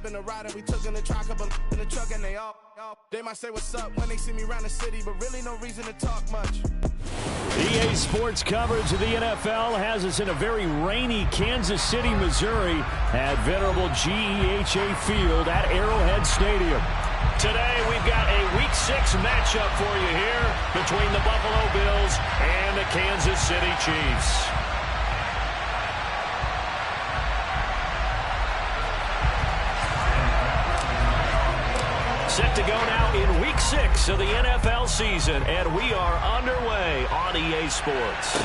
in the ride and we took in the truck, couple in the truck and they might say what's up when they see me around the city, but really no reason to talk much. EA Sports coverage of the NFL has us in a very rainy Kansas City, Missouri at venerable GEHA Field at Arrowhead Stadium. Today we've got a Week 6 matchup for you here between the Buffalo Bills and the Kansas City Chiefs. Set to go now in Week 6 of the NFL season, and we are underway on EA Sports.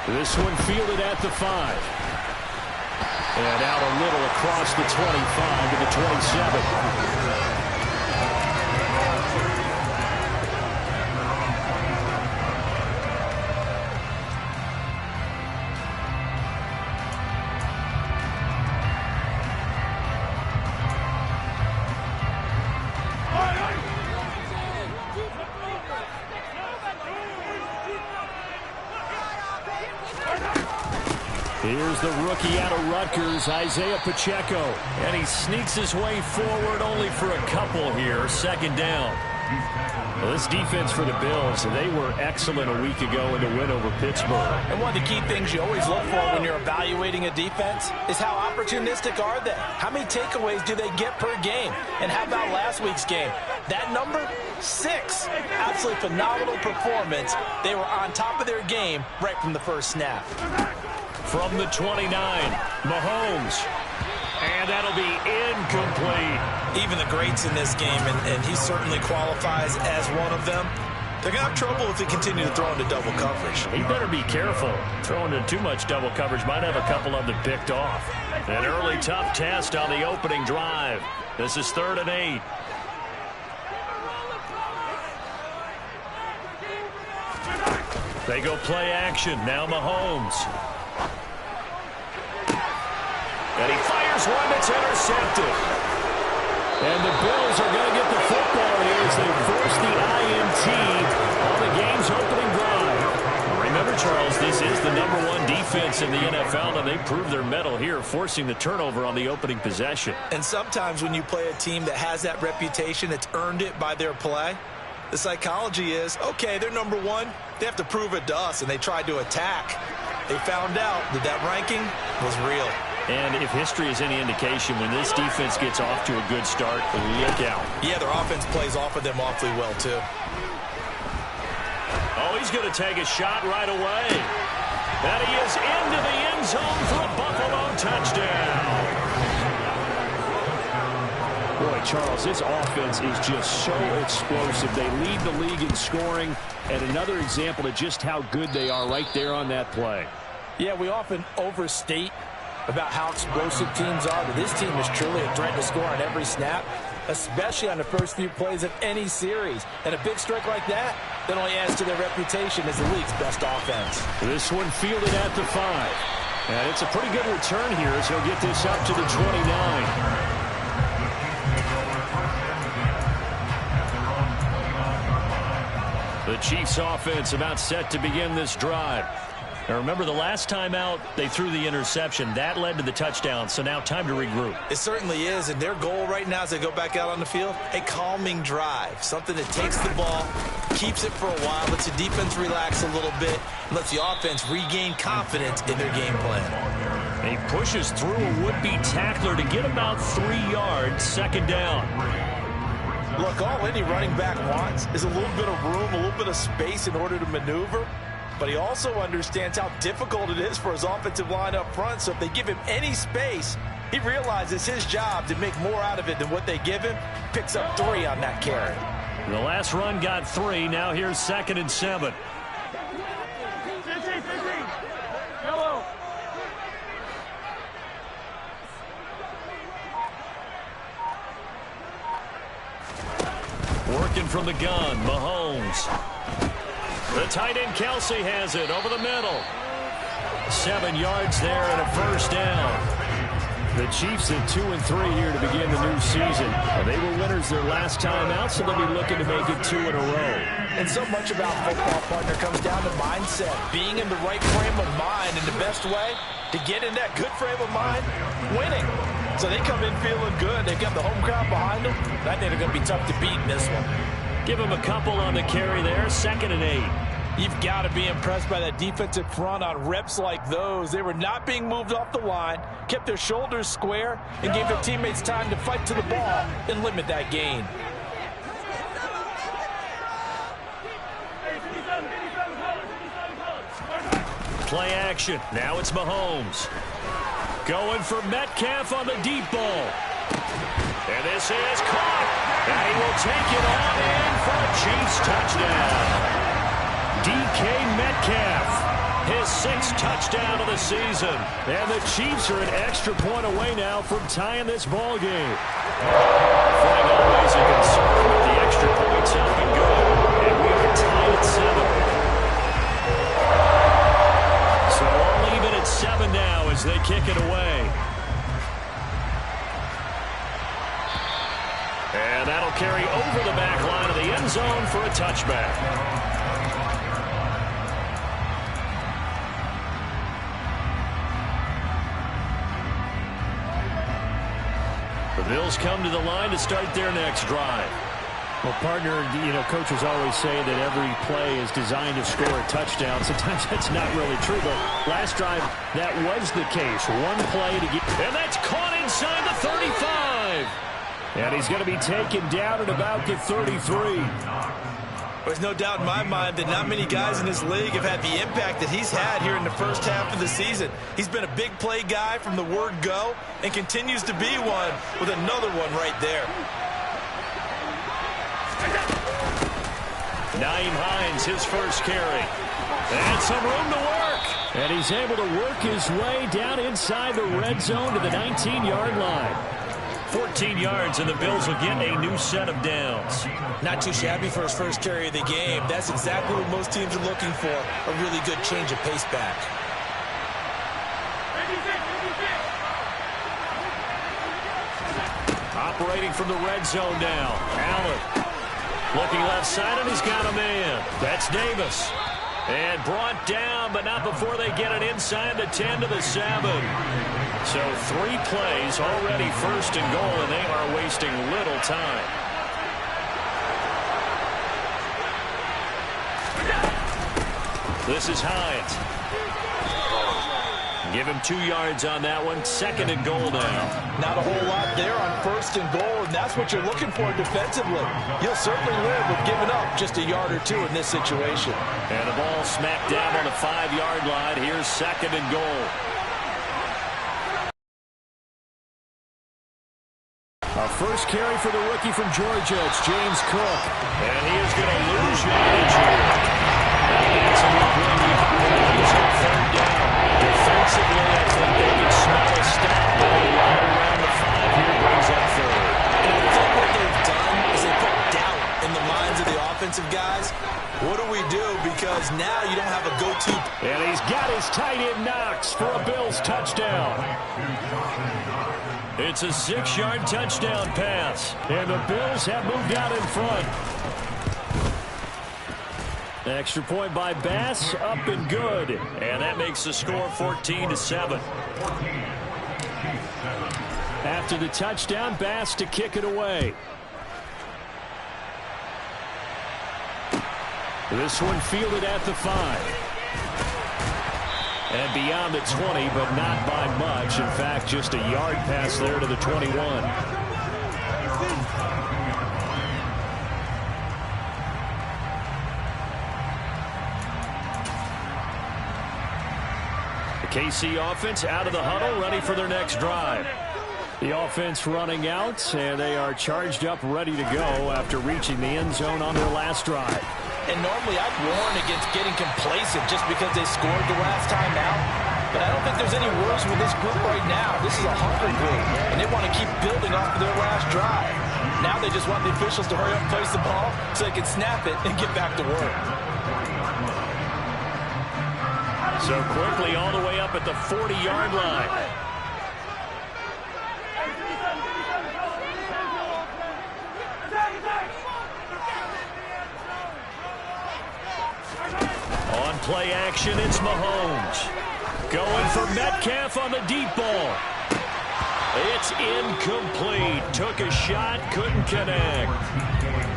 This one fielded at the 5. And out a little across the 25 to the 27. Here's the rookie out of Rutgers, Isaiah Pacheco. And he sneaks his way forward only for a couple here. Second down. Well, this defense for the Bills, they were excellent a week ago in the win over Pittsburgh. And one of the key things you always look for when you're evaluating a defense is how opportunistic are they? How many takeaways do they get per game? And how about last week's game? That number, 6. Absolutely phenomenal performance. They were on top of their game right from the first snap. From the 29, Mahomes. And that'll be incomplete. Even the greats in this game, and he certainly qualifies as one of them, they're going to have trouble if they continue to throw into double coverage. He better be careful. Throwing into too much double coverage might have a couple of them picked off. An early tough test on the opening drive. This is 3rd and 8. They go play action. Now Mahomes. And he fires one that's intercepted. And the Bills are going to get the football here as they force the INT on the game's opening drive. Remember, Charles, this is the #1 defense in the NFL, and they proved their mettle here, forcing the turnover on the opening possession. And sometimes when you play a team that has that reputation, it's earned it by their play. The psychology is, okay, they're #1. They have to prove it to us, and they tried to attack. They found out that that ranking was real. And if history is any indication, when this defense gets off to a good start, look out. Yeah, their offense plays off of them awfully well, too. Oh, he's going to take a shot right away. And he is into the end zone for a Buffalo touchdown. Boy, Charles, this offense is just so explosive. They lead the league in scoring, and another example of just how good they are right there on that play. Yeah, we often overstate about how explosive teams are, but this team is truly a threat to score on every snap, especially on the first few plays of any series. And a big strike like that only adds to their reputation as the league's best offense. This one fielded at the 5. And it's a pretty good return here as he'll get this up to the 29. The Chiefs offense about set to begin this drive. Now remember, the last time out, they threw the interception. That led to the touchdown, so now time to regroup. It certainly is, and their goal right now as they go back out on the field, a calming drive, something that takes the ball, keeps it for a while, lets the defense relax a little bit, and lets the offense regain confidence in their game plan. He pushes through a would-be tackler to get about 3 yards, second down. Look, all any running back wants is a little bit of room, a little bit of space in order to maneuver. But he also understands how difficult it is for his offensive line up front. So if they give him any space, he realizes his job to make more out of it than what they give him. Picks up 3 on that carry. The last run got 3. Now here's 2nd and 7. Working from the gun, Mahomes. The tight end Kelsey has it over the middle. 7 yards there and a first down. The Chiefs at 2-3 here to begin the new season. They were winners their last time out, so they'll be looking to make it 2 in a row. And so much about football, partner, comes down to mindset. Being in the right frame of mind, and the best way to get in that good frame of mind, winning. So they come in feeling good. They've got the home crowd behind them. I think they're going to be tough to beat in this one. Give them a couple on the carry there, 2nd and 8. You've got to be impressed by that defensive front on reps like those. They were not being moved off the line, kept their shoulders square, and gave their teammates time to fight to the ball and limit that gain. Play action. Now it's Mahomes. Going for Metcalf on the deep ball. And this is caught. And he will take it on in for a Chiefs touchdown. DK Metcalf, his 6th touchdown of the season. And the Chiefs are an extra point away now from tying this ball game. Flag always a concern with the extra points up and good. And we are tied at 7. So all even at 7 now as they kick it away. And that'll carry over the back line of the end zone for a touchback. The Bills come to the line to start their next drive. Well, partner, coaches always say that every play is designed to score a touchdown. Sometimes that's not really true, but last drive, that was the case. One play to get... And that's caught inside the 35. And he's going to be taken down at about the 33. There's no doubt in my mind that not many guys in this league have had the impact that he's had here in the first half of the season. He's been a big play guy from the word go and continues to be one with another one right there. Naeem Hines, his first carry. And some room to work. And he's able to work his way down inside the red zone to the 19-yard line. 14 yards, and the Bills will get a new set of downs. Not too shabby for his first carry of the game. That's exactly what most teams are looking for, a really good change of pace back. Operating from the red zone now. Allen looking left side, and he's got a man. That's Davis. And brought down, but not before they get it inside the 10 to the 7. So 3 plays already 1st and goal, and they are wasting little time. This is Hines. Give him 2 yards on that one. 2nd and goal now. Not a whole lot there on 1st and goal, and that's what you're looking for defensively. You'll certainly live with giving up just a yard or 2 in this situation. And the ball smacked down on the 5-yard line. Here's 2nd and goal. Our first carry for the rookie from Georgia. It's James Cook. And he is going to lose yardage here. That's a big win. He's on 3rd down. Defensively, I think they can smell a stop. Right around the 5 here, brings up 3rd. And I think what they've done is they put doubt in the minds of the offensive guys. What do we do? Because now you don't have a go-to. And he's got his tight end Knox for a Bills touchdown. It's a 6-yard touchdown pass. And the Bills have moved out in front. Extra point by Bass, up and good. And that makes the score 14-7. After the touchdown, Bass to kick it away. This one fielded at the 5. And beyond the 20, but not by much. In fact, just a yard pass there to the 21. The KC offense out of the huddle, ready for their next drive. The offense running out, and they are charged up, ready to go after reaching the end zone on their last drive. And normally I'd warn against getting complacent just because they scored the last time out. But I don't think there's any worries with this group right now. This is a hungry group, and they want to keep building off of their last drive. Now they just want the officials to hurry up and place the ball so they can snap it and get back to work. So quickly all the way up at the 40-yard line. On play action, it's Mahomes. Going for Metcalf on the deep ball. It's incomplete. Took a shot, couldn't connect.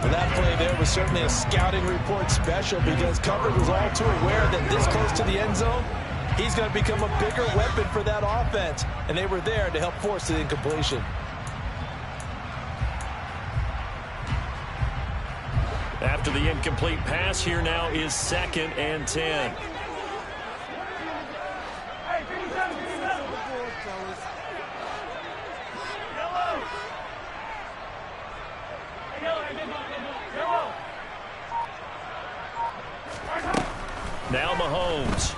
Well, that play there was certainly a scouting report special because coverage was all too aware that this close to the end zone, he's going to become a bigger weapon for that offense. And they were there to help force the incompletion. After the incomplete pass, here now is 2nd and 10. Now Mahomes.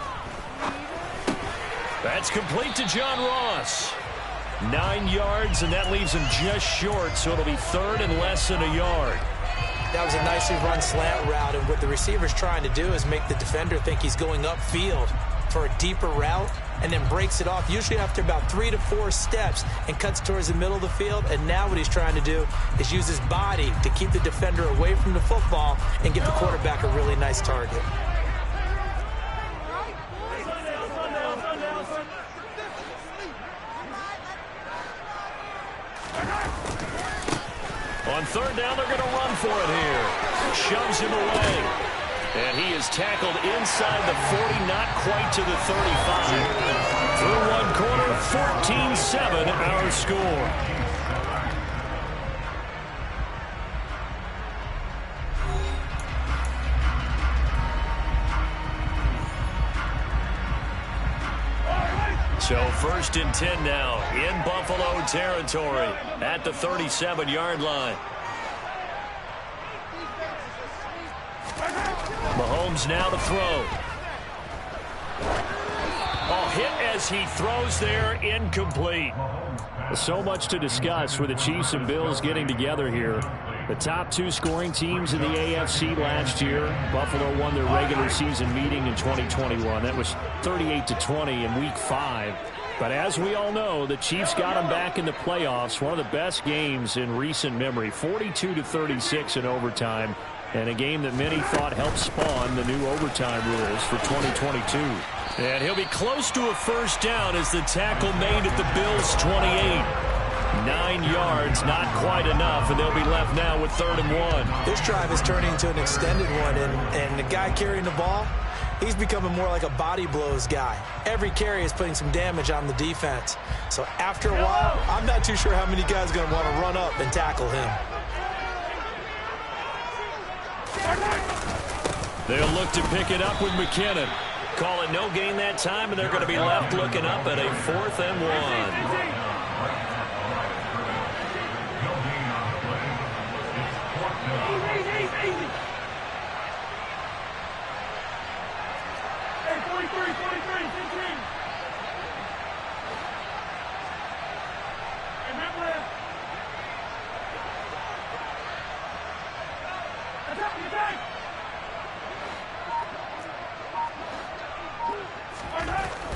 That's complete to John Ross. 9 yards, and that leaves him just short, so it'll be 3rd and less than a yard. That was a nicely run slant route, and what the receiver's trying to do is make the defender think he's going upfield for a deeper route, and then breaks it off, usually after about 3 to 4 steps, and cuts towards the middle of the field. And now what he's trying to do is use his body to keep the defender away from the football and give the quarterback a really nice target. On 3rd down, they're going to run for it here. Shoves him away. And he is tackled inside the 40, not quite to the 35. Through one quarter, 14-7 our score. So 1st and 10 now in Buffalo territory at the 37-yard line. Mahomes now to throw. Oh, hit as he throws there, incomplete. So much to discuss with the Chiefs and Bills getting together here. The top 2 scoring teams in the AFC last year. Buffalo won their regular season meeting in 2021. That was 38-20 in Week 5. But as we all know, the Chiefs got them back in the playoffs. One of the best games in recent memory. 42-36 in overtime. And a game that many thought helped spawn the new overtime rules for 2022. And he'll be close to a 1st down as the tackle made at the Bills' 28. 9 yards, not quite enough, and they'll be left now with 3rd and 1. This drive is turning into an extended one, and the guy carrying the ball, he's becoming more like a body blows guy. Every carry is putting some damage on the defense. So after a while, I'm not too sure how many guys are going to want to run up and tackle him. They'll look to pick it up with McKinnon. Call it no gain that time, and they're going to be left looking up at a 4th and 1.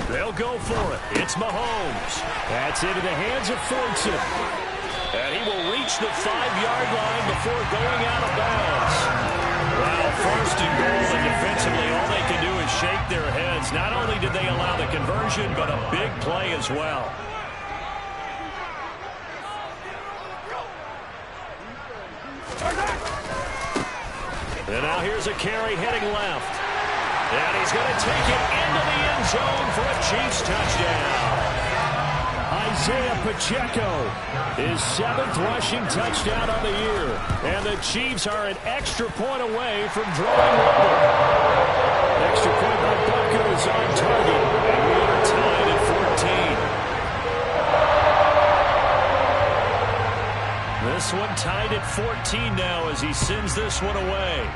They'll go for it. It's Mahomes. That's into the hands of Fortson. And he will reach the 5-yard line before going out of bounds. Well, 1st and goal, and defensively all they can do is shake their heads. Not only did they allow the conversion, but a big play as well. And now here's a carry heading left. And he's going to take it into the end zone for a Chiefs touchdown. Isaiah Pacheco, his 7th rushing touchdown on the year. And the Chiefs are an extra point away from drawing level. Extra point by Butker is on target. And we are tied at 14. This one tied at 14 now as he sends this one away.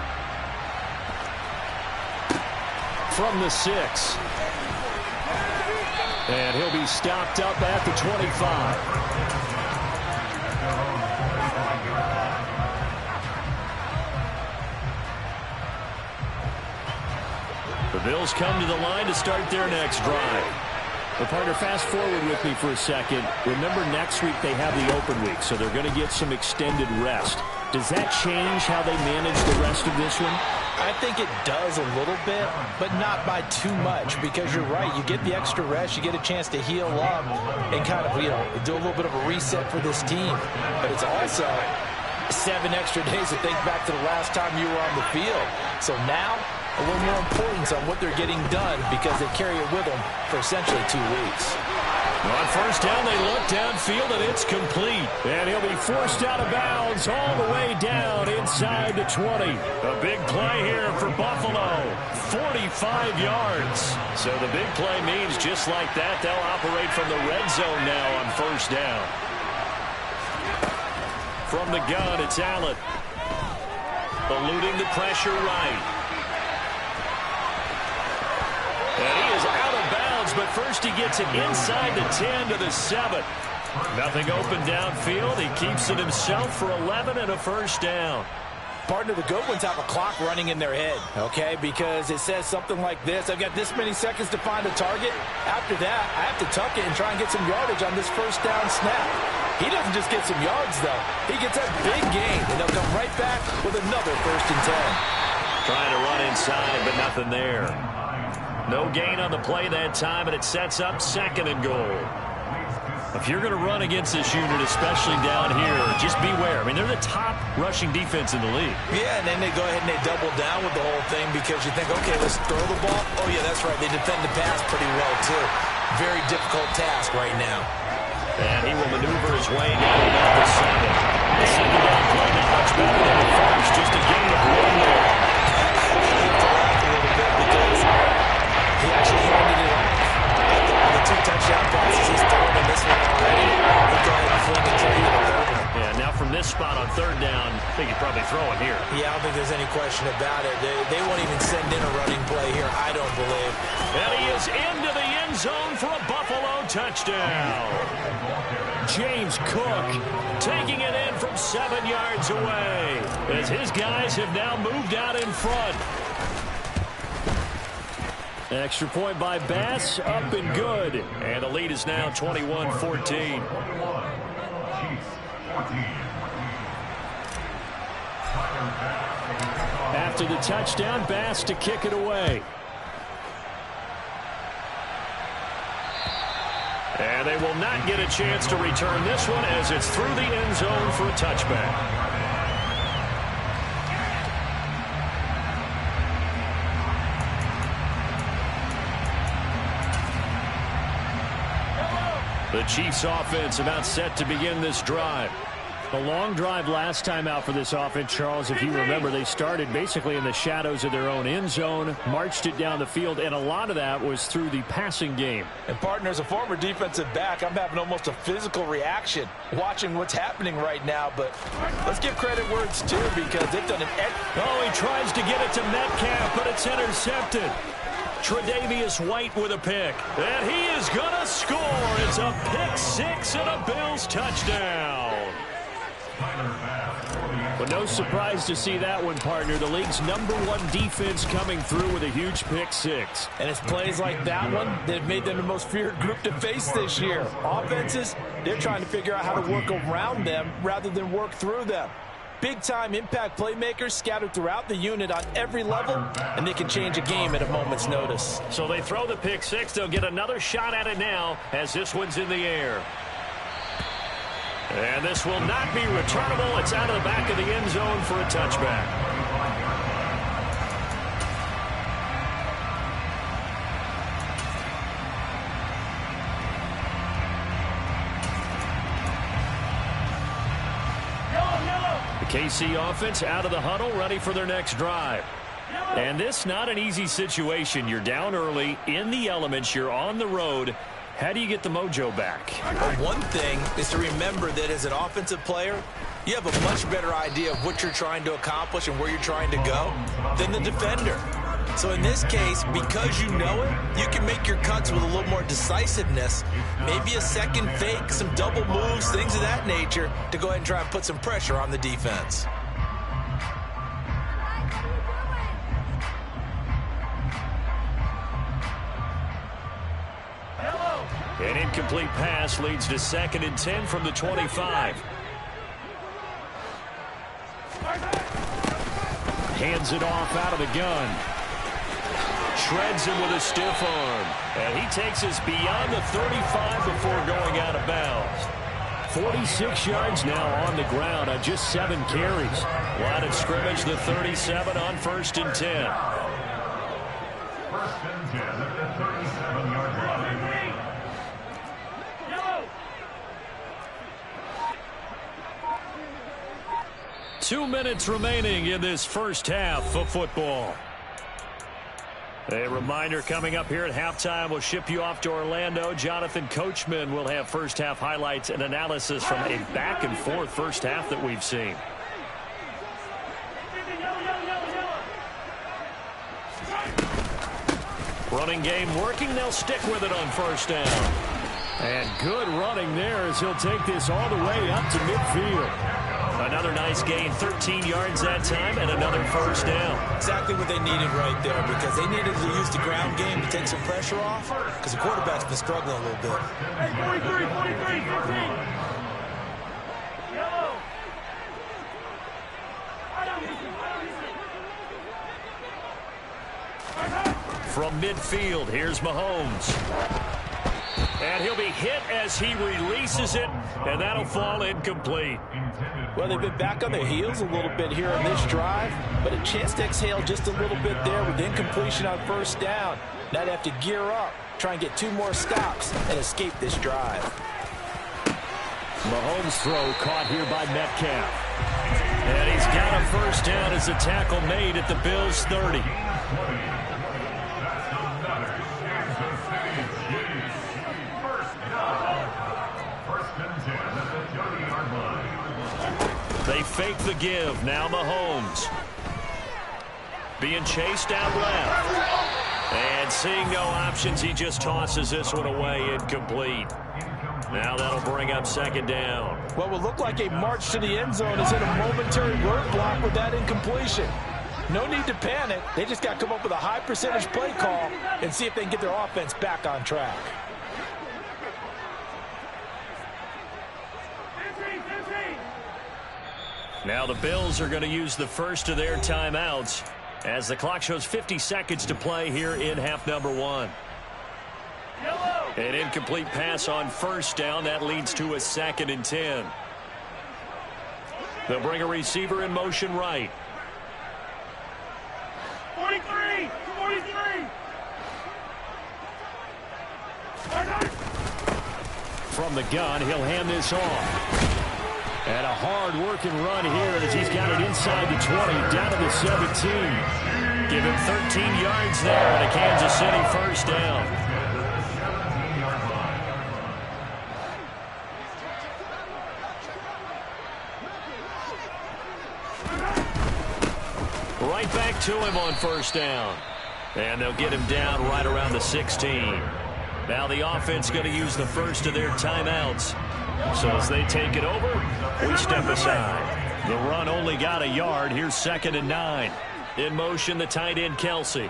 From the 6. And he'll be stopped up at the 25. The Bills come to the line to start their next drive. Well, partner, fast forward with me for a second. Remember, next week they have the open week, so they're going to get some extended rest. Does that change how they manage the rest of this one? I think it does a little bit, but not by too much, because you're right. You get the extra rest, you get a chance to heal up and kind of, do a little bit of a reset for this team. But it's also 7 extra days to think back to the last time you were on the field. So now, a little more importance on what they're getting done because they carry it with them for essentially 2 weeks. On first down, they look downfield, and it's complete. And he'll be forced out of bounds all the way down inside the 20. A big play here for Buffalo. 45 yards. So the big play means just like that, they'll operate from the red zone now on first down. From the gun, it's Allen. Eluding the pressure right. And he is out of bounds, but first he gets it inside the 10 to the 7. Nothing open downfield. He keeps it himself for 11 and a first down. Partner, the good ones have a clock running in their head, okay? Because it says something like this. I've got this many seconds to find a target. After that, I have to tuck it and try and get some yardage on this first down snap. He doesn't just get some yards, though. He gets a big gain, and they'll come right back with another first and 10. Trying to run inside, but nothing there. No gain on the play that time, and it sets up second and goal. If you're going to run against this unit, especially down here, just beware. I mean, they're the top rushing defense in the league. Yeah, and then they go ahead and they double down with the whole thing because you think, okay, let's throw the ball. Oh, yeah, that's right. They defend the pass pretty well, too. Very difficult task right now. And he will maneuver his way down at the 7. The second down play not much better than the first. Just a gain of 1 there. I have to laugh a little bit because he actually handed it off. The 2 touchdown passes he's thrown in this one already. He'll go ahead and fling it to you in the third one. Yeah, now from this spot on third down, I think he'd probably throw it here. Yeah, I don't think there's any question about it. They won't even send in a running play here, I don't believe. And he is into the end zone for a Buffalo touchdown. James Cook taking it in from 7 yards away as his guys have now moved out in front. Extra point by Bass, up and good. And the lead is now 21-14. After the touchdown, Bass to kick it away. And they will not get a chance to return this one as it's through the end zone for a touchback. The Chiefs offense about set to begin this drive. A long drive last time out for this offense, Charles. If you remember, they started basically in the shadows of their own end zone, marched it down the field, and a lot of that was through the passing game. And, partner, as a former defensive back, I'm having almost a physical reaction watching what's happening right now. But let's give credit where it's due because they've done an he tries to get it to Metcalf, but it's intercepted. Tre'Davious White with a pick. And he is going to score. It's a pick 6 and a Bills touchdown. Well, no surprise to see that one, partner. The league's #1 defense coming through with a huge pick 6. And it's plays like that one that have made them the most feared group to face this year. Offenses, they're trying to figure out how to work around them rather than work through them. Big-time impact playmakers scattered throughout the unit on every level, and they can change a game at a moment's notice. So they throw the pick 6. They'll get another shot at it now as this one's in the air. And this will not be returnable. It's out of the back of the end zone for a touchback. The KC offense out of the huddle, ready for their next drive. And this not an easy situation. You're down early, in the elements, you're on the road. How do you get the mojo back? One thing is to remember that as an offensive player, you have a much better idea of what you're trying to accomplish and where you're trying to go than the defender. So in this case, because you know it, you can make your cuts with a little more decisiveness, maybe a second fake, some double moves, things of that nature, to go ahead and try and put some pressure on the defense. An incomplete pass leads to 2nd and 10 from the 25. Hands it off out of the gun. Shreds him with a stiff arm. And he takes us beyond the 35 before going out of bounds. 46 yards now on the ground on just 7 carries. Line of scrimmage, the 37 on 1st and 10. 1st and 10 at the 37-yard line. 2 minutes remaining in this first half of football. A reminder coming up here at halftime, we'll ship you off to Orlando. Jonathan Coachman will have first half highlights and analysis from a back and forth first half that we've seen. Running game working. They'll stick with it on 1st down. And good running there as he'll take this all the way up to midfield. Another nice gain, 13 yards that time, and another 1st down. Exactly what they needed right there, because they needed to use the ground game to take some pressure off, because the quarterback's been struggling a little bit. Hey, 43, 15. From midfield, here's Mahomes. And he'll be hit as he releases it, and that'll fall incomplete. Well, they've been back on their heels a little bit here on this drive, but a chance to exhale just a little bit there with incompletion on 1st down. Now they have to gear up, try and get 2 more stops, and escape this drive. Mahomes' throw caught here by Metcalf. And he's got a 1st down as a tackle made at the Bills' 30. They fake the give. Now Mahomes. Being chased out left. And seeing no options, he just tosses this one away incomplete. Now that'll bring up 2nd down. What will look like a march to the end zone is in a momentary roadblock with that incompletion. No need to panic. They just got to come up with a high percentage play call and see if they can get their offense back on track. Now the Bills are going to use the first of their timeouts as the clock shows 50 seconds to play here in half number 1. An incomplete pass on 1st down. That leads to a 2nd and 10. They'll bring a receiver in motion right. 43, 43. From the gun, he'll hand this off. And a hard-working run here as he's got it inside the 20, down to the 17. Give him 13 yards there and a Kansas City 1st down. Right back to him on 1st down. And they'll get him down right around the 16. Now the offense going to use the first of their timeouts. So as they take it over, we step aside. The run only got a yard. Here's 2nd and 9. In motion, the tight end, Kelsey.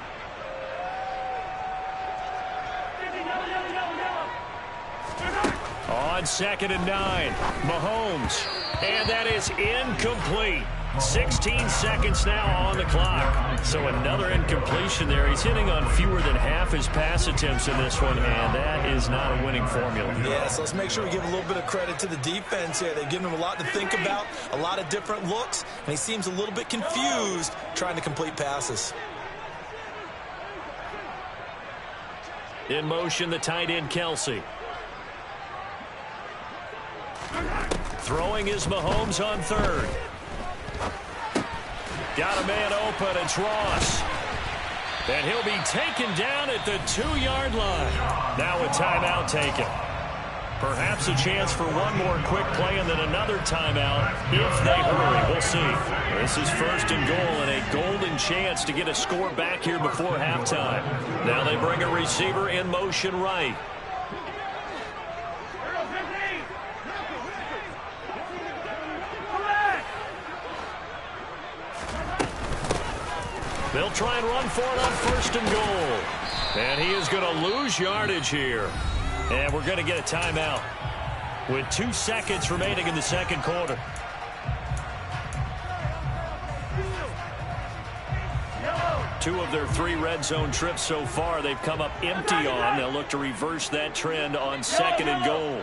On 2nd and 9, Mahomes. And that is incomplete. 16 seconds now on the clock. So another incompletion there. He's hitting on fewer than half his pass attempts in this one, and that is not a winning formula. Yeah, so let's make sure we give a little bit of credit to the defense here. They've given him a lot to think about, a lot of different looks, and he seems a little bit confused trying to complete passes. In motion, the tight end, Kelsey. Throwing is Mahomes on 3rd. Got a man open. It's Ross. And he'll be taken down at the 2-yard line. Now a timeout taken. Perhaps a chance for one more quick play and then another timeout if they hurry. We'll see. This is 1st and goal and a golden chance to get a score back here before halftime. Now they bring a receiver in motion right. They'll try and run for it on 1st and goal. And he is going to lose yardage here. And we're going to get a timeout with 2 seconds remaining in the second quarter. Two of their 3 red zone trips so far, they've come up empty on. They'll look to reverse that trend on 2nd and goal.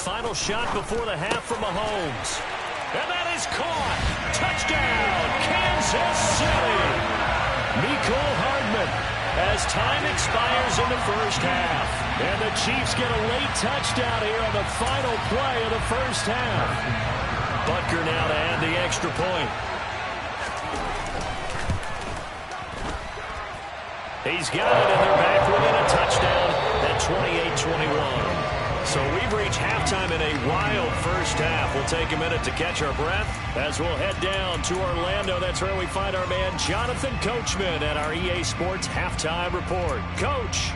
Final shot before the half from Mahomes. And that is caught. Touchdown, Kansas City. Mecole Hardman as time expires in the first half. And the Chiefs get a late touchdown here on the final play of the first half. Butker now to add the extra point. He's got it, and they're back within a touchdown at 28-21. So we've reached halftime in a wild first half. We'll take a minute to catch our breath as we'll head down to Orlando. That's where we find our man Jonathan Coachman at our EA Sports Halftime Report. Coach.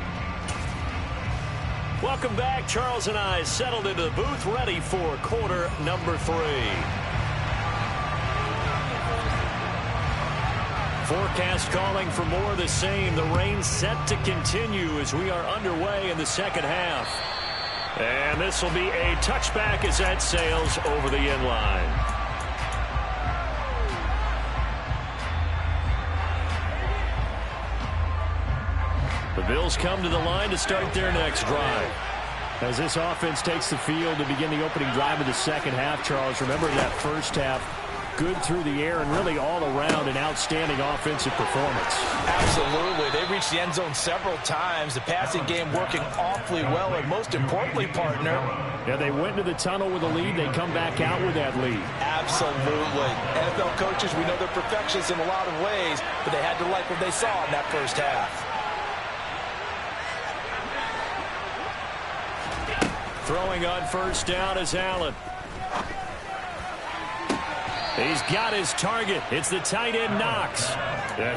Welcome back. Charles and I settled into the booth ready for quarter number 3. Forecast calling for more of the same. The rain set to continue as we are underway in the second half. And this will be a touchback as that sails over the end line. The Bills come to the line to start their next drive. As this offense takes the field to begin the opening drive of the second half, Charles, remember that first half, good through the air and really all around an outstanding offensive performance. Absolutely. They reached the end zone several times. The passing game working awfully well, and most importantly, partner. Yeah, they went to the tunnel with a lead. They come back out with that lead. Absolutely. NFL coaches, we know they're perfectionists in a lot of ways, but they had to like what they saw in that first half. Throwing on first down is Allen. He's got his target. It's the tight end Knox.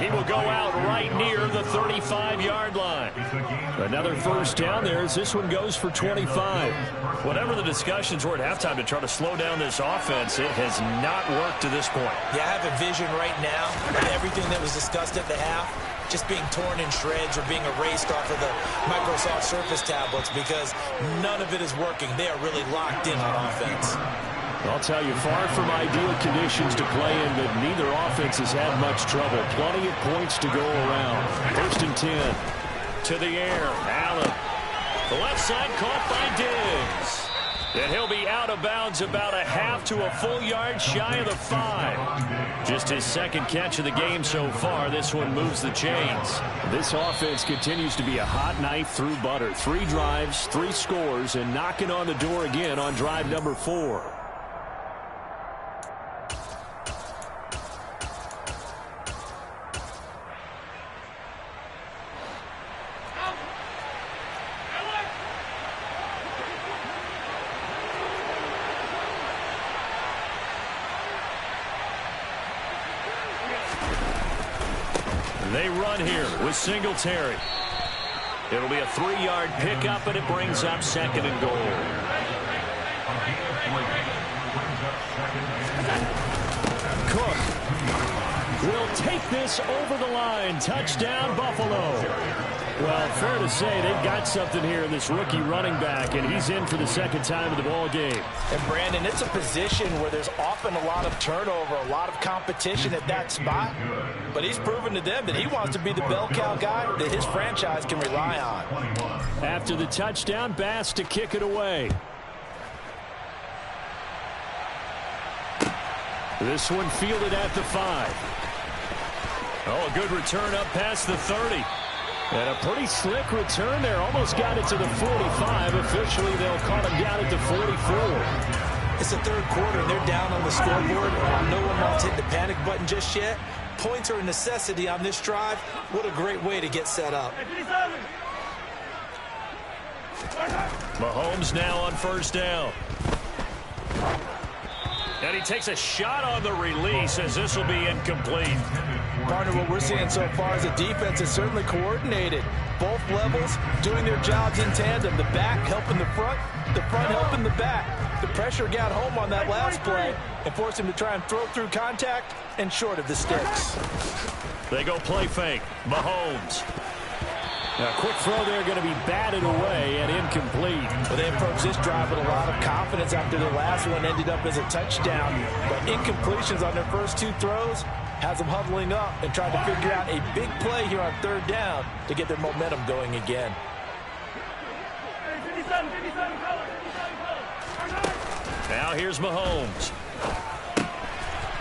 He will go out right near the 35-yard line. Another first down there as this one goes for 25. Whatever the discussions were at halftime to try to slow down this offense, it has not worked to this point. Yeah, I have a vision right now of everything that was discussed at the half just being torn in shreds or being erased off of the Microsoft Surface tablets because none of it is working. They are really locked in on offense. I'll tell you, far from ideal conditions to play in, but neither offense has had much trouble. Plenty of points to go around. 1st and 10. To the air, Allen. The left side caught by Diggs. And he'll be out of bounds about a half to a full yard shy of the 5. Just his second catch of the game so far. This one moves the chains. This offense continues to be a hot knife through butter. 3 drives, 3 scores, and knocking on the door again on drive number 4. They run here with Singletary. It'll be a 3-yard pickup, and it brings up 2nd and goal. Cook will take this over the line. Touchdown, Buffalo. Well, fair to say they've got something here in this rookie running back, and he's in for the second time of the ball game. And, Brandon, it's a position where there's often a lot of turnover, a lot of competition at that spot. But he's proven to them that he wants to be the bell cow guy that his franchise can rely on. After the touchdown, Bass to kick it away. This one fielded at the 5. Oh, a good return up past the 30. And a pretty slick return there. Almost got it to the 45. Officially, they'll call him down at the 44. It's the third quarter, and they're down on the scoreboard. No one wants to hit the panic button just yet. Points are a necessity on this drive. What a great way to get set up. Mahomes now on first down. And he takes a shot on the release as this will be incomplete. partner, what we're seeing so far is the defense is certainly coordinated. Both levels doing their jobs in tandem. The back helping the front helping the back. The pressure got home on that last play and forced him to try and throw through contact and short of the sticks. They go play fake. Mahomes. A quick throw there going to be batted away and incomplete. Well, they approached this drive with a lot of confidence after their last one ended up as a touchdown. But incompletions on their first two throws has them huddling up and trying to figure out a big play here on third down to get their momentum going again. Now here's Mahomes.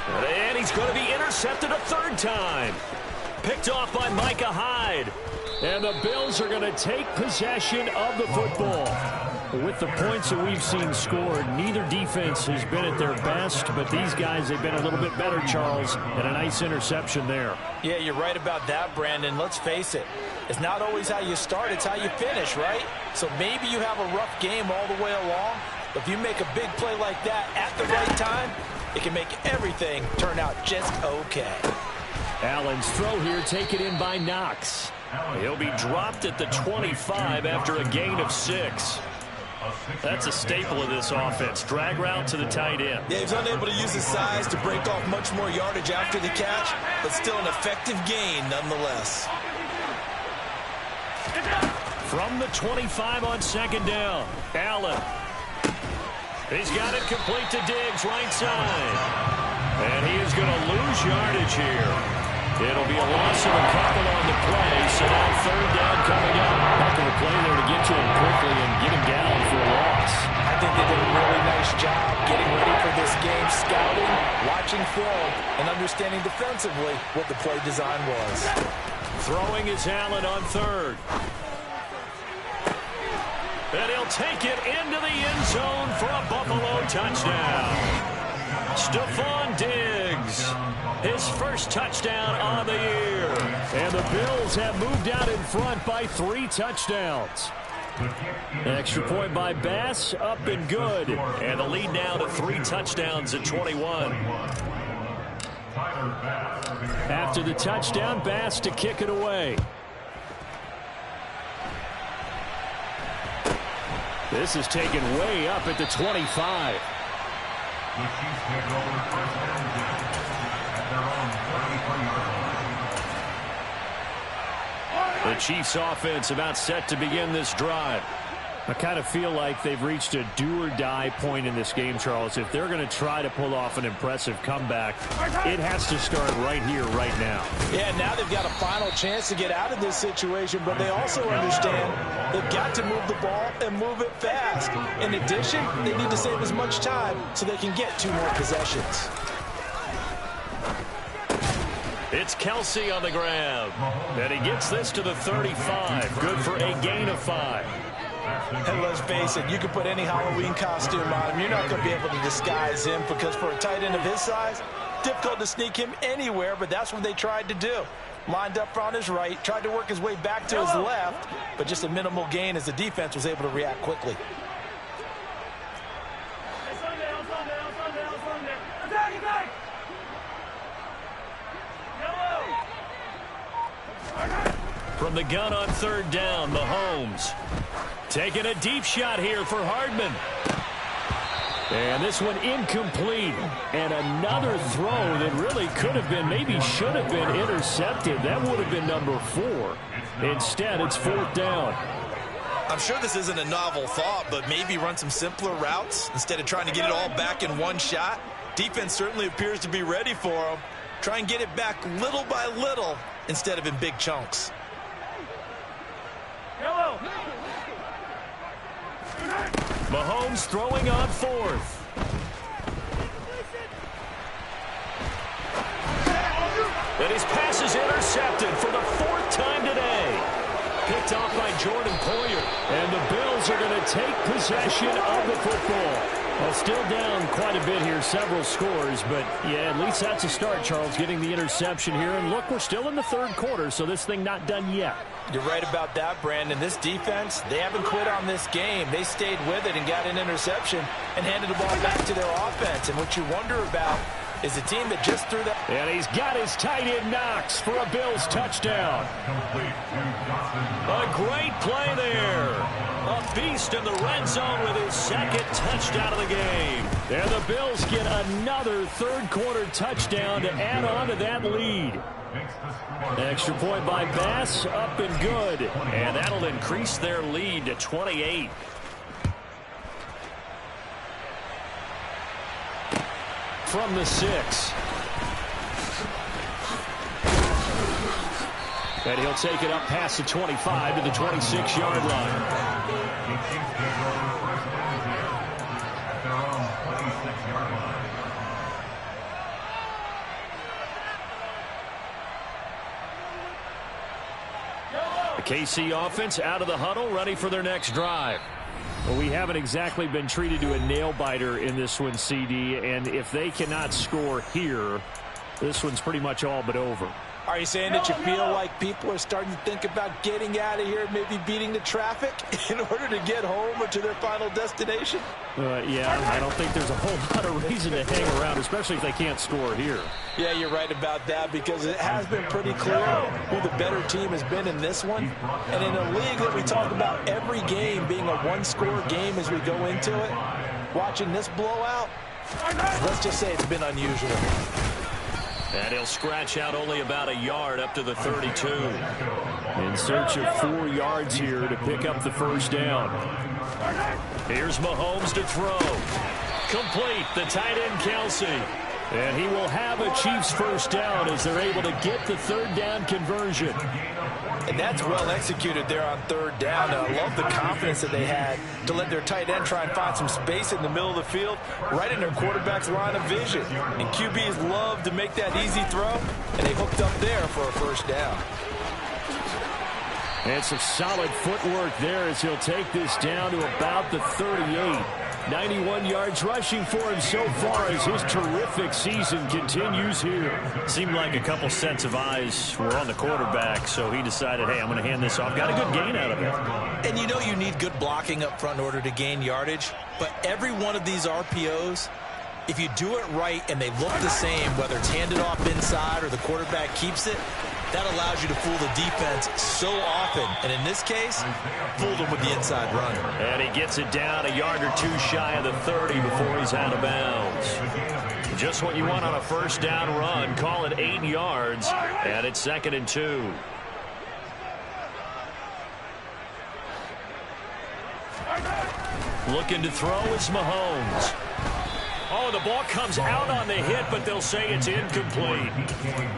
And he's going to be intercepted a third time. Picked off by Micah Hyde. And the Bills are going to take possession of the football. With the points that we've seen scored, neither defense has been at their best, but these guys have been a little bit better, Charles, and a nice interception there. Yeah, you're right about that, Brandon. Let's face it. It's not always how you start, it's how you finish, right? So maybe you have a rough game all the way along, but if you make a big play like that at the right time, it can make everything turn out just okay. Allen's throw here taken in by Knox. He'll be dropped at the 25 after a gain of 6. That's a staple of this offense. Drag route to the tight end. Yeah, he's unable to use his size to break off much more yardage after the catch, but still an effective gain nonetheless. From the 25 on second down, Allen. He's got it complete to Diggs, right side. And he is going to lose yardage here. It'll be a loss of a couple on the play, so now third down coming up. Heck of a play there to get to him quickly and get him down for a loss. I think they did a really nice job getting ready for this game, scouting, watching film, and understanding defensively what the play design was. Throwing is Allen on third. And he'll take it into the end zone for a Buffalo touchdown. Stephon Diggs, his first touchdown on the year. And the Bills have moved out in front by 3 touchdowns. Extra point by Bass, up and good. And the lead now to 3 touchdowns at 21. After the touchdown, Bass to kick it away. This is taken way up at the 25. The Chiefs offense about set to begin this drive. I kind of feel like they've reached a do-or-die point in this game, Charles. If they're going to try to pull off an impressive comeback, it has to start right here, right now. Yeah, now they've got a final chance to get out of this situation, but they also understand they've got to move the ball and move it fast. In addition, they need to save as much time so they can get 2 more possessions. It's Kelsey on the grab. And he gets this to the 35. Good for a gain of 5. And let's face it, you can put any Halloween costume on him. You're not going to be able to disguise him because for a tight end of his size, difficult to sneak him anywhere, but that's what they tried to do. Lined up on his right, tried to work his way back to his left, but just a minimal gain as the defense was able to react quickly. From the gun on third down, Mahomes. Taking a deep shot here for Hardman. And this one incomplete. And another throw that really could have been, maybe should have been intercepted. That would have been number 4. Instead, it's 4th down. I'm sure this isn't a novel thought, but maybe run some simpler routes instead of trying to get it all back in one shot. Defense certainly appears to be ready for them. Try and get it back little by little instead of in big chunks. Mahomes throwing on 4th. And his pass is intercepted for the 4th time today. Picked off by Jordan Poyer. And the Bills are going to take possession of the football. Well, still down quite a bit here, several scores, but yeah, at least that's a start, Charles, getting the interception here. And look, we're still in the 3rd quarter, so this thing not done yet. You're right about that, Brandon. This defense, they haven't quit on this game. They stayed with it and got an interception and handed the ball back to their offense. And what you wonder about is a team that just threw that. And he's got his tight end Knox for a Bills touchdown. A great play there. A beast in the red zone with his second touchdown of the game. And the Bills get another third-quarter touchdown to add on to that lead. Extra point by Bass, up and good. And that'll increase their lead to 28. From the 6. And he'll take it up past the 25 to the 26-yard line. The KC offense out of the huddle, ready for their next drive. Well, we haven't exactly been treated to a nail-biter in this one, CD, and if they cannot score here, this one's pretty much all but over. Are you saying that you feel like people are starting to think about getting out of here, maybe beating the traffic in order to get home or to their final destination? Yeah, I don't think there's a whole lot of reason to hang around, especially if they can't score here. Yeah, you're right about that, because it has been pretty clear who the better team has been in this one. And in a league that we talk about every game being a one-score game as we go into it, watching this blowout, let's just say it's been unusual. And he'll scratch out only about a yard up to the 32. In search of 4 yards here to pick up the first down. Here's Mahomes to throw. Complete, the tight end Kelsey. And he will have a Chiefs first down as they're able to get the third down conversion. And that's well executed there on third down. And I love the confidence that they had to let their tight end try and find some space in the middle of the field, right in their quarterback's line of vision. And QBs love to make that easy throw, and they hooked up there for a first down. And some solid footwork there as he'll take this down to about the 38. 91 yards rushing for him so far as his terrific season continues here. Seemed like a couple sets of eyes were on the quarterback, so he decided, hey, I'm going to hand this off. Got a good gain out of it. And you know you need good blocking up front in order to gain yardage, but every one of these RPOs, if you do it right and they look the same, whether it's handed off inside or the quarterback keeps it, that allows you to fool the defense so often. And in this case, fooled them with the inside run. And he gets it down a yard or two shy of the 30 before he's out of bounds. Just what you want on a first down run. Call it 8 yards, and it's 2nd and 2. Looking to throw is Mahomes. Oh, the ball comes out on the hit, but they'll say it's incomplete.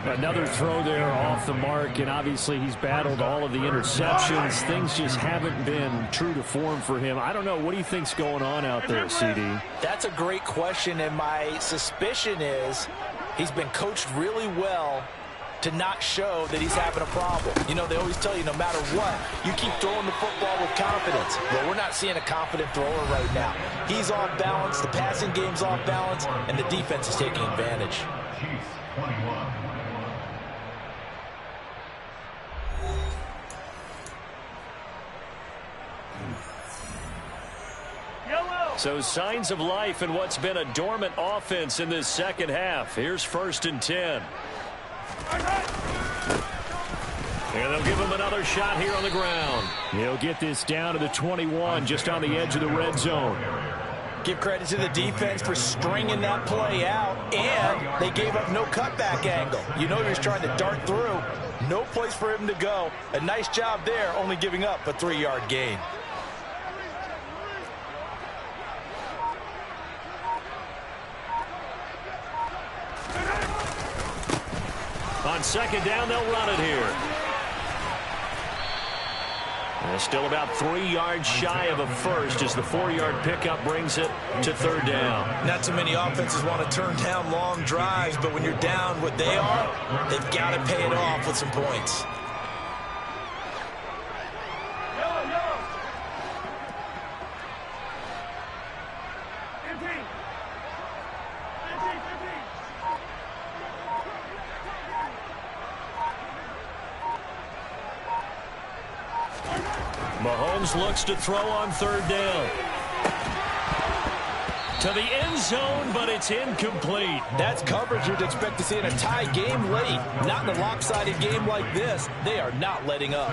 Another throw there off the mark, and obviously he's battled all of the interceptions. Things just haven't been true to form for him. I don't know. What do you think's going on out there, CD? That's a great question, and my suspicion is he's been coached really well to not show that he's having a problem. You know, they always tell you no matter what, you keep throwing the football with confidence. Well, we're not seeing a confident thrower right now. He's off balance, the passing game's off balance, and the defense is taking advantage. So signs of life in what's been a dormant offense in this second half. Here's 1st and 10. And they'll give him another shot here on the ground. He'll get this down to the 21, just on the edge of the red zone. Give credit to the defense for stringing that play out, and they gave up no cutback angle. You know he was trying to dart through. No place for him to go. A nice job there, only giving up a 3-yard gain. On 2nd down, they'll run it here. And still about 3 yards shy of a first as the 4-yard pickup brings it to 3rd down. Not too many offenses want to turn down long drives, but when you're down what they are, they've got to pay it off with some points. Mahomes looks to throw on 3rd down. to the end zone, but it's incomplete. That's coverage you'd expect to see in a tie game late. Not in a lopsided game like this. They are not letting up.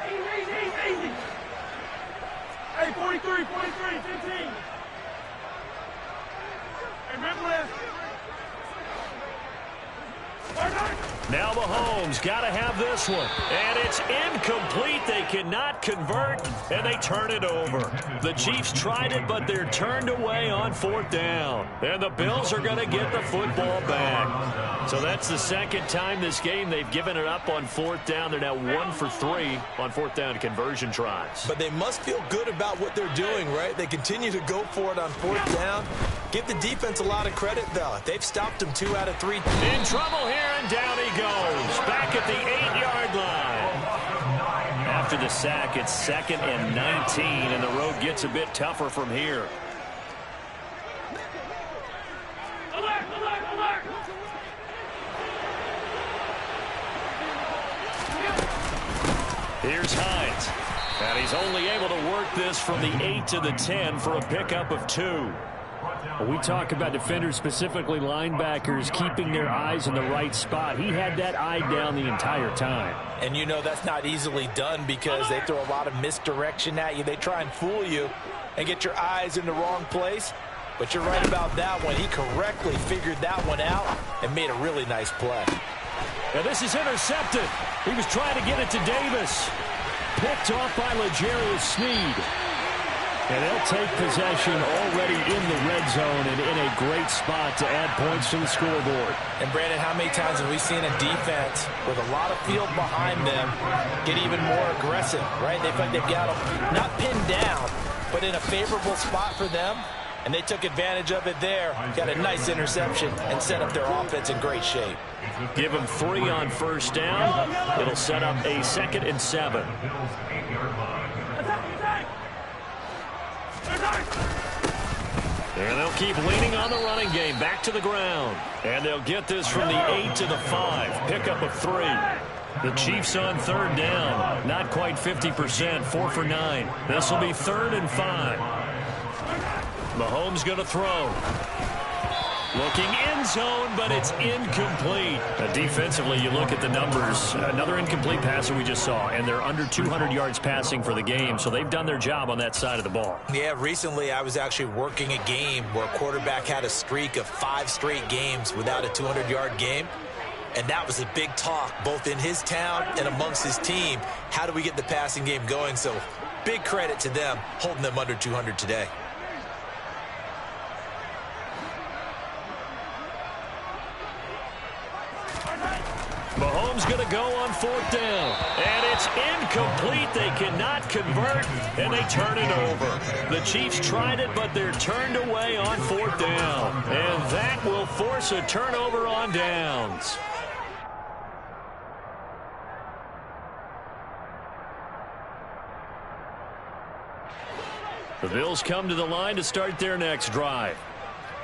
Easy. Hey, 43, 15. Hey, remember this. Now Mahomes got to have this one. And it's incomplete. They cannot convert, and they turn it over. The Chiefs tried it, but they're turned away on 4th down. And the Bills are going to get the football back. So that's the second time this game they've given it up on 4th down. They're now 1 for 3 on 4th down conversion tries. But they must feel good about what they're doing, right? They continue to go for it on 4th down. Give the defense a lot of credit, though. They've stopped them 2 out of 3. In trouble here, and down he goes. Back at the 8-yard line. After the sack, it's 2nd and 19, and the road gets a bit tougher from here. Alert! Here's Hines. And he's only able to work this from the 8 to the 10 for a pickup of 2. We talk about defenders, specifically linebackers, keeping their eyes in the right spot. He had that eye down the entire time. And you know that's not easily done because they throw a lot of misdirection at you. They try and fool you and get your eyes in the wrong place. But you're right about that one. He correctly figured that one out and made a really nice play. And this is intercepted. He was trying to get it to Davis. Picked off by L'Jarius Sneed. And they'll take possession already in the red zone and in a great spot to add points to the scoreboard. And, Brandon, how many times have we seen a defense with a lot of field behind them get even more aggressive, right? They feel like they've got them not pinned down, but in a favorable spot for them, and they took advantage of it there. Got a nice interception and set up their offense in great shape. Give them 3 on 1st down. It'll set up a 2nd and 7. And they'll keep leaning on the running game. Back to the ground. And they'll get this from the 8 to the 5. Pickup of 3. The Chiefs on 3rd down. Not quite 50%. 4 for 9. This will be 3rd and 5. Mahomes going to throw. Looking end zone, but it's incomplete. Defensively, you look at the numbers. Another incomplete pass that we just saw, and they're under 200 yards passing for the game, so they've done their job on that side of the ball. Yeah, recently I was actually working a game where a quarterback had a streak of 5 straight games without a 200-yard game, and that was a big talk both in his town and amongst his team. How do we get the passing game going? So big credit to them holding them under 200 today. Mahomes going to go on 4th down. And it's incomplete. They cannot convert, and they turn it over. The Chiefs tried it, but they're turned away on 4th down. And that will force a turnover on downs. The Bills come to the line to start their next drive.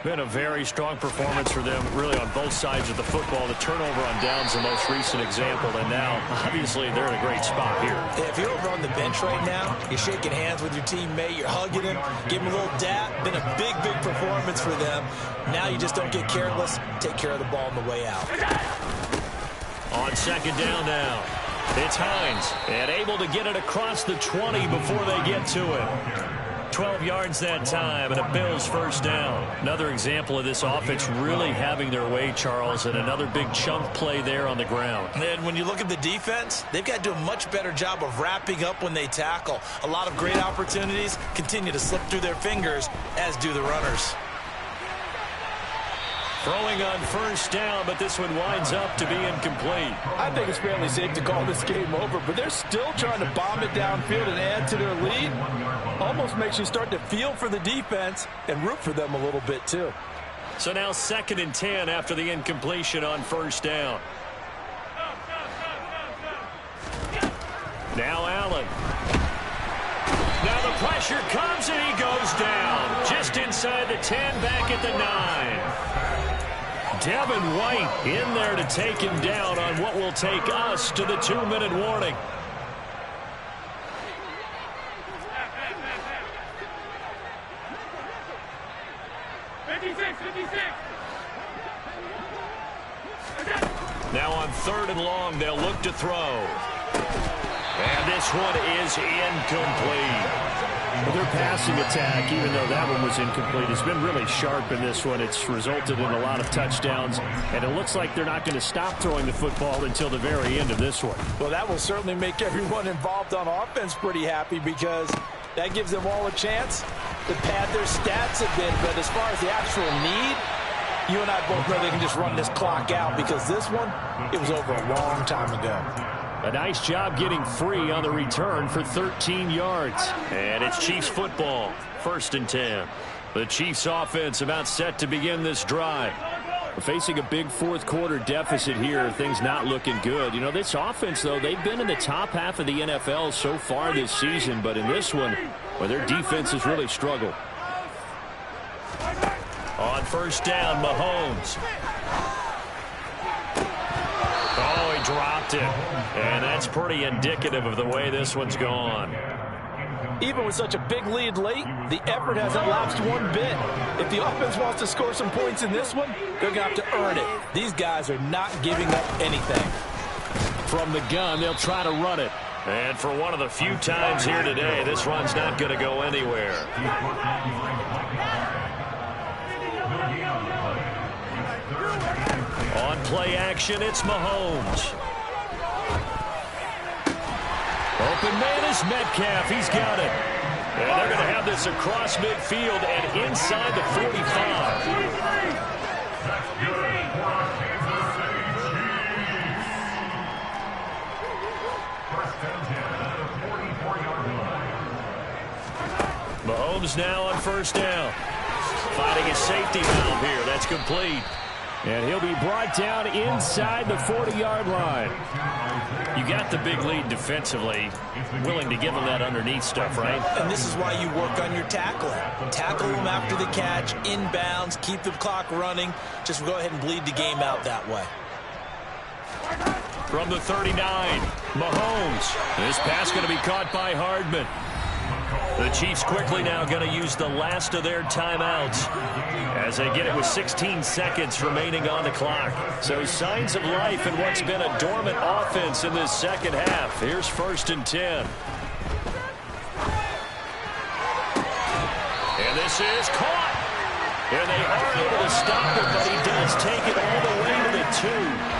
Been a very strong performance for them, really, on both sides of the football. The turnover on downs, the most recent example, and now, obviously, they're in a great spot here. Yeah, if you're over on the bench right now, you're shaking hands with your teammate, you're hugging him, give him a little dap. Been a big, big performance for them. Now you just don't get careless. Take care of the ball on the way out. On 2nd down now, it's Hines, and able to get it across the 20 before they get to it. 12 yards that time, and a Bills 1st down. Another example of this offense really having their way, Charles, and another big chunk play there on the ground. And when you look at the defense, they've got to do a much better job of wrapping up when they tackle. A lot of great opportunities continue to slip through their fingers, as do the runners. Throwing on 1st down, but this one winds up to be incomplete. I think it's fairly safe to call this game over, but they're still trying to bomb it downfield and add to their lead. Almost makes you start to feel for the defense and root for them a little bit, too. So now 2nd and 10 after the incompletion on 1st down. Now Allen. Now the pressure comes, and he goes down. Just inside the 10, back at the 9. Devin White in there to take him down on what will take us to the 2-minute warning. Now on 3rd and long, they'll look to throw. And this one is incomplete. Well, their passing attack, even though that one was incomplete, has been really sharp in this one. It's resulted in a lot of touchdowns, and it looks like they're not going to stop throwing the football until the very end of this one. Well, that will certainly make everyone involved on offense pretty happy, because that gives them all a chance to pad their stats a bit. But as far as the actual need, you and I both know they can just run this clock out, because this one, it was over a long time ago. A nice job getting free on the return for 13 yards. And it's Chiefs football, 1st and 10. The Chiefs offense about set to begin this drive. We're facing a big 4th quarter deficit here. Things not looking good. You know, this offense, though, they've been in the top half of the NFL so far this season. But in this one, well, their defense has really struggled. On 1st down, Mahomes. Oh, he dropped it. And that's pretty indicative of the way this one's gone. Even with such a big lead late, the effort hasn't lapsed one bit. If the offense wants to score some points in this one, they're going to have to earn it. These guys are not giving up anything. From the gun, they'll try to run it. And for one of the few times here today, this run's not going to go anywhere. On play action, it's Mahomes. Open man is Metcalf. He's got it. And they're going to have this across midfield and inside the 45. Mahomes now on 1st down. Fighting a safety valve here. That's complete. And he'll be brought down inside the 40-yard line. You got the big lead defensively. Willing to give them that underneath stuff, right? And this is why you work on your tackling. Tackle them after the catch, inbounds, keep the clock running. Just go ahead and bleed the game out that way. From the 39, Mahomes. This pass going to be caught by Hardman. The Chiefs quickly now going to use the last of their timeouts as they get it with 16 seconds remaining on the clock. So signs of life in what's been a dormant offense in this second half. Here's 1st and 10. And this is caught. And they are able to stop it, but he does take it all the way to the 2.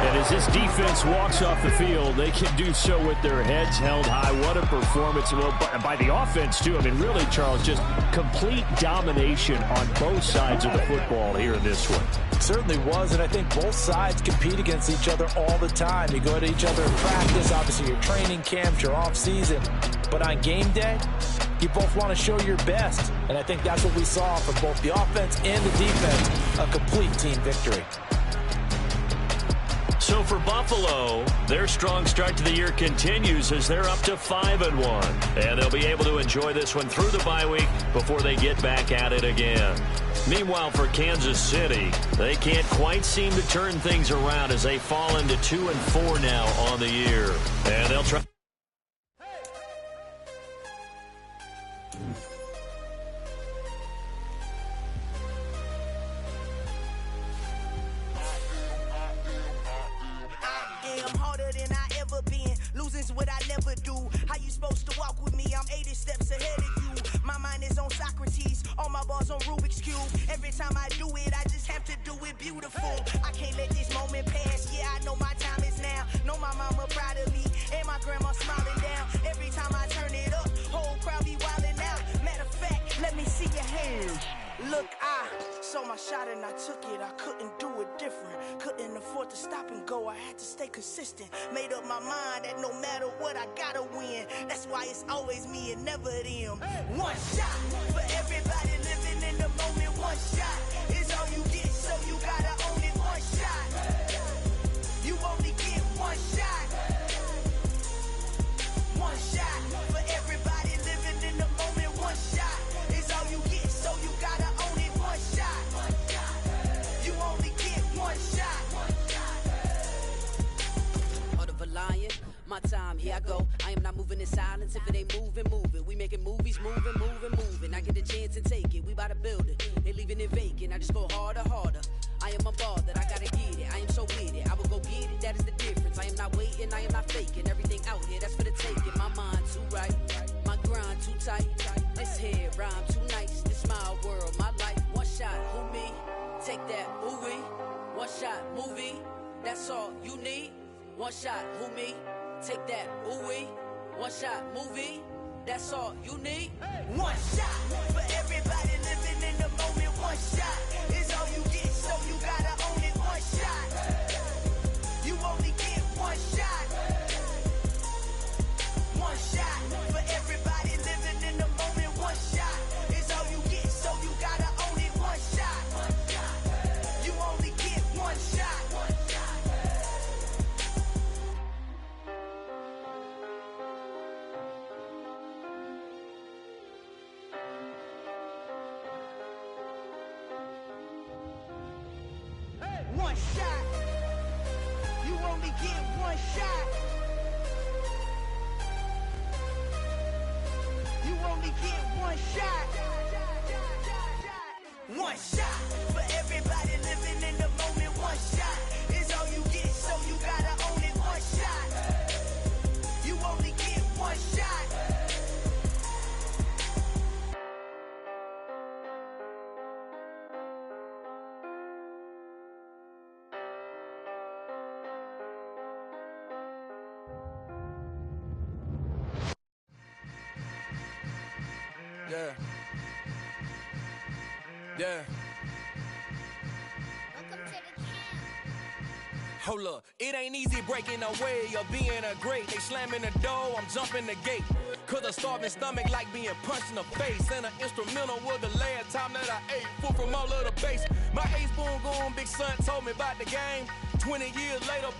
And as this defense walks off the field, they can do so with their heads held high. What a performance. Well, by the offense, too. I mean, really, Charles, just complete domination on both sides of the football here in this one. It certainly was, and I think both sides compete against each other all the time. You go to each other in practice, obviously your training camps, your off-season. But on game day, you both want to show your best. And I think that's what we saw from both the offense and the defense, a complete team victory. So for Buffalo, their strong start to the year continues as they're up to 5-1. And they'll be able to enjoy this one through the bye week before they get back at it again. Meanwhile, for Kansas City, they can't quite seem to turn things around as they fall into 2-4 now on the year. And they'll try. What I never do. How you supposed to walk with me? I'm 80 steps ahead of you. My mind is on Socrates, all my balls on Rubik's Cube. Every time I do it, I just have to do it beautiful. I can't let this moment pass. Yeah, I know my time is now. Know my mama proud of me, and my grandma smiling down. Every time I turn it up, whole crowd be wilding out. Matter of fact, let me see your hands. Look, I saw my shot and I took it. I couldn't do it different. Couldn't afford to stop and go. I had to stay consistent. Made up my mind that no matter what, I gotta win. That's why it's always me and never them. One shot for everybody living in the moment. One shot is all you get, so you gotta own it. One shot. You only get one shot. One shot for everybody living in the moment. One shot is all you get, so you gotta own it. One shot. You only get one shot. Heart of a lion, my time, here I go. I am not moving in silence. If it ain't moving, moving. We making movies, moving, moving, moving. I get a chance and take it. We bout to build it. They leaving it vacant. I just go harder, harder. I am a ball that I gotta get it. I am so mistaken, I am not faking. Everything out here, that's for the taking. My mind too right, my grind too tight. This head rhyme too nice. This my world, my life. One shot, who me? Take that, ooh-wee. One shot, movie. That's all you need. One shot, who me? Take that, ooh-wee. One shot, movie. That's all you need. One shot for everybody living in the moment. One shot is all you get, so you gotta own it. One shot. You only get one shot. One shot for everybody living in the moment. One shot is all you get, so you gotta own it. One shot. You only get one shot. One shot. You only get one shot. You only get one shot. One shot for everybody living in the moment. One shot is all you get, so you gotta own it. One shot. You only get one shot. Yeah. Yeah. Hold up, it ain't easy breaking away or being a great. They slamming the door, I'm jumping the gate. Cause a starving stomach like being punched in the face. And an instrumental was the last time that I ate. Full from all of the bass. My ace boom goon, big son told me about the game. 20 years later,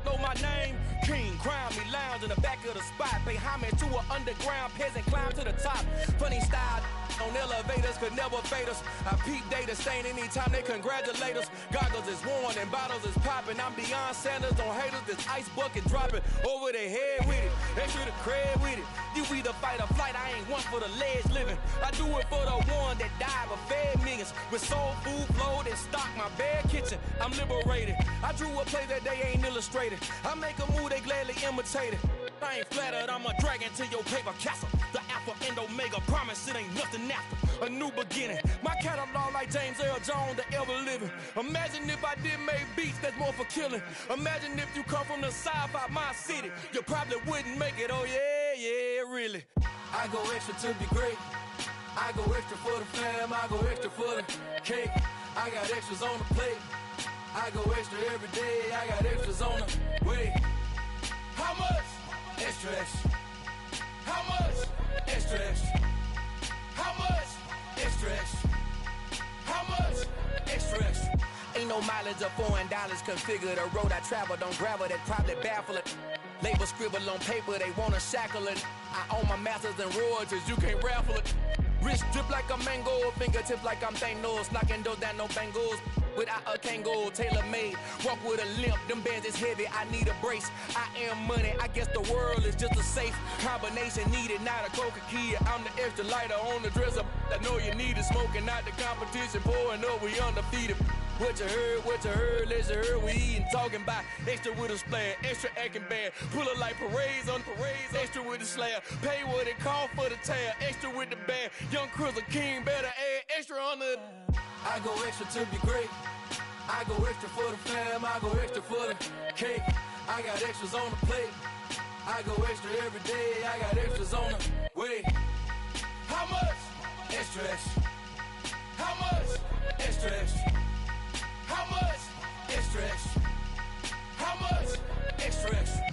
know my name. King, crown me, lounge in the back of the spot. Pay homage to an underground peasant, climb to the top. Funny style on elevators could never fade us. I peep data stain anytime they congratulate us. Goggles is worn and bottles is popping. I'm beyond Sanders on haters, this ice bucket dropping over their head with it. They should have cred with it. You either fight or flight, I ain't one for the ledge living. I do it for the one that died but fed millions. With soul food flowed and stocked my bare kitchen. I'm liberated. I drew a play that they ain't illustrated. I make a move, they gladly imitate it. I ain't flattered, I'm a dragon to your paper castle. The Alpha and Omega, promise it ain't nothing after. A new beginning. My catalog like James Earl Jones, the ever living. Imagine if I did make beats that's more for killing. Imagine if you come from the south out my city. You probably wouldn't make it, oh yeah, really. I go extra to be great. I go extra for the fam, I go extra for the cake. I got extras on the plate. I go extra every day, I got extras on the way. How much? Extra, extra. How much? Extra, extra. How much? Extra, extra. How much? Extra, extra. Ain't no mileage of $4 configure the road I travel. Don't gravel, that probably baffle it. Label scribble on paper, they wanna shackle it. I own my masters and royalties, you can't raffle it. Wrist drip like a mango, fingertips like I'm Thanos. Knocking those down, no bangles. Without a Kangol, tailor-made. Walk with a limp, them bands is heavy, I need a brace. I am money, I guess the world is just a safe combination needed, not a coca key. I'm the extra lighter on the dresser. I know you need it, smoking out the competition, pouring up, we undefeated. What you heard, let you heard, we eatin', talking about extra with a splash, extra acting bad. Pull it like parades on parades, extra with the slab. Pay what it cost for the tab, extra with the bag. Young Cruiser King, better add extra on the. I go extra to be great. I go extra for the fam, I go extra for the cake. I got extras on the plate. I go extra every day, I got extras on the way. How much? Extra, extra. How much? Extra, extra. How much? Extra, extra. How much? Extra, extra.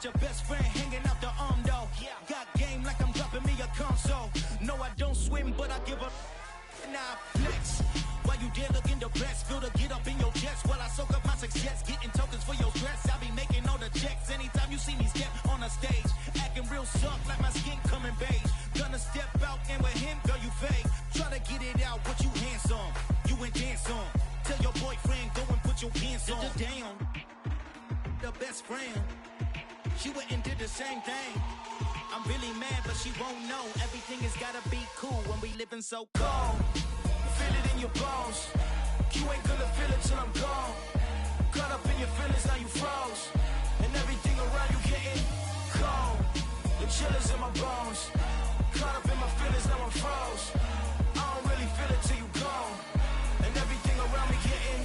Your best friend hanging out the arm though. Got game like I'm dropping me a console. No, I don't swim, but I give a now flex. While you there looking depressed, feel the get up in your chest while I soak up my success. jets, getting tokens for your stress. I be making all the checks anytime you see me step on a stage. Acting real soft like my skin coming beige. Gonna step out and with him, girl, you fake. Try to get it out, but you handsome. You ain't dance on. Tell your boyfriend, go and put your pants on. Down. The best friend. She went and did the same thing. I'm really mad, but she won't know. Everything has gotta be cool when we living so cold. Feel it in your bones. You ain't gonna feel it till I'm gone. Caught up in your feelings, now you froze. And everything around you getting cold. The chillers in my bones. Caught up in my feelings, now I'm froze. I don't really feel it till you gone. And everything around me getting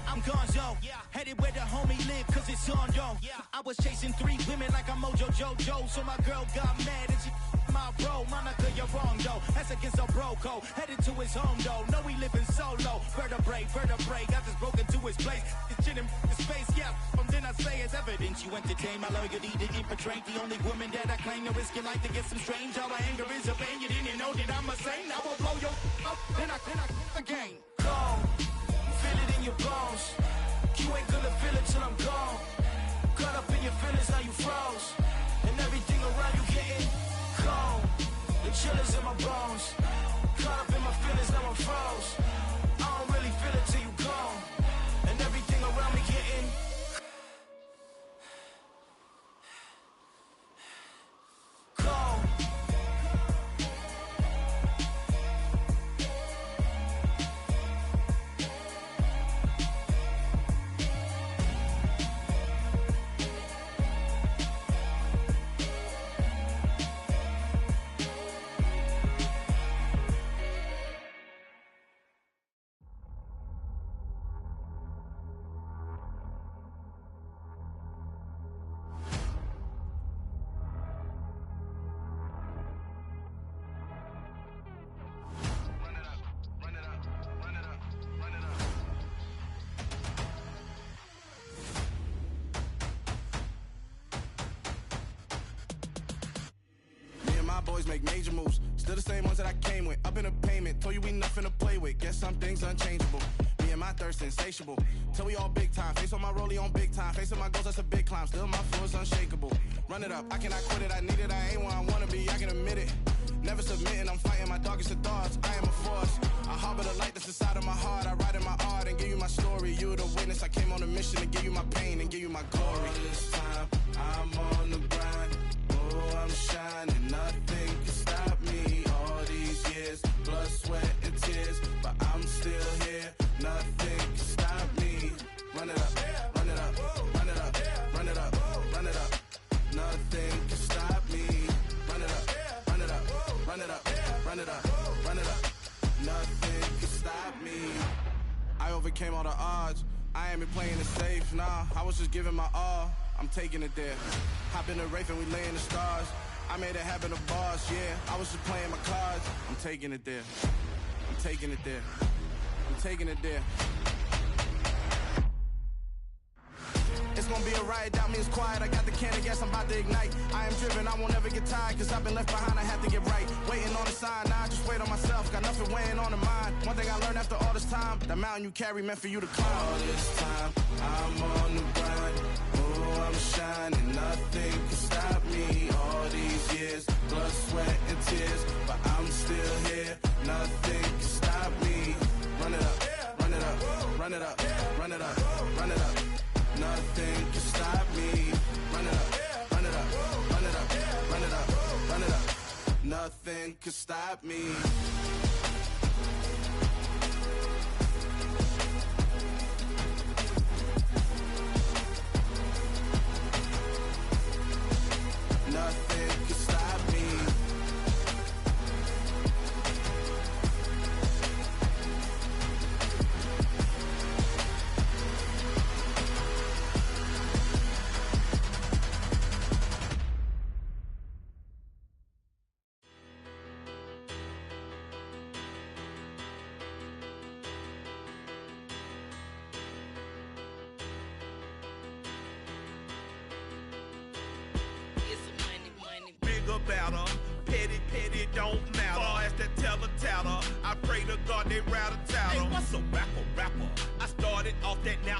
I'm gonzo, headed where the homie live, cause it's on, yo. I was chasing 3 women like I'm Mojo Jojo, so my girl got mad and she my bro. Monica, you're wrong, though. That's against a bro code. Headed to his home, though. No, he living solo. Vertebrae, got this broken to his place. This shit in his face, yeah. From then I say it's evidence you entertain my loyalty to infiltrate. The only woman that I claim to risk your life to get some strange. All my anger is a pain. You didn't know that I'm a saint. I will blow your up, then I again. Cold. Feel it in your bones. You ain't gonna feel it till I'm gone. Caught up in your feelings, now you froze. And everything around you getting cold. The chillers in my bones. Caught up in my feelings, now I'm froze. I don't really feel it till you gone. And everything around me getting cold. Boys make major moves, still the same ones that I came with. Up in a payment, told you we nothing to play with. Guess some things unchangeable. Me and my thirst insatiable. Till we all big time. Face on my rollie on big time. Facing my goals, that's a big climb. Still my flow is unshakable. Run it up, I cannot quit it. I need it, I ain't where I wanna be. I can admit it. Never submitting, I'm fighting my darkest of thoughts. I am a force. I harbor the light that's inside of my heart. I write in my art and give you my story. You the witness. I came on a mission to give you my pain and give you my glory. All this time, I'm on the grind. Oh, I'm shining. Nothing can stop me. All these years, blood, sweat, and tears. But I'm still here. Nothing can stop me. Run it up, run it up, run it up, run it up, run it up. Nothing can stop me. Run it up, run it up, run it up, run it up, run it up. Nothing can stop me. I overcame all the odds. I ain't been playing it safe, nah. I was just giving my all. I'm taking it there. Hop in the Wraith and we lay in the stars. I made it happen to bars, yeah. I was just playing my cards. I'm taking it there. I'm taking it there. I'm taking it there. It's gonna be a riot, doubt me it's quiet. I got the can of gas, I'm about to ignite. I am driven, I won't ever get tired, cause I've been left behind, I have to get right. Waiting on the sign, now I just wait on myself. Got nothing weighing on the mind. One thing I learned after all this time, the mountain you carry meant for you to climb. All this time, I'm on the grind. Oh, I'm shining, nothing can stop me. All these years, blood, sweat, and tears. But I'm still here, nothing can stop me. Run it up, run it up, run it up, run it up, run it up. Nothing can stop me. Run it up, run it up, run it up, run it up, run it up. Nothing can stop me. Nothing can stop me. Petty, don't matter. Far as that teller-tatter, I pray to God they rattle-tatter. Hey, what's a rapper? I started off that, now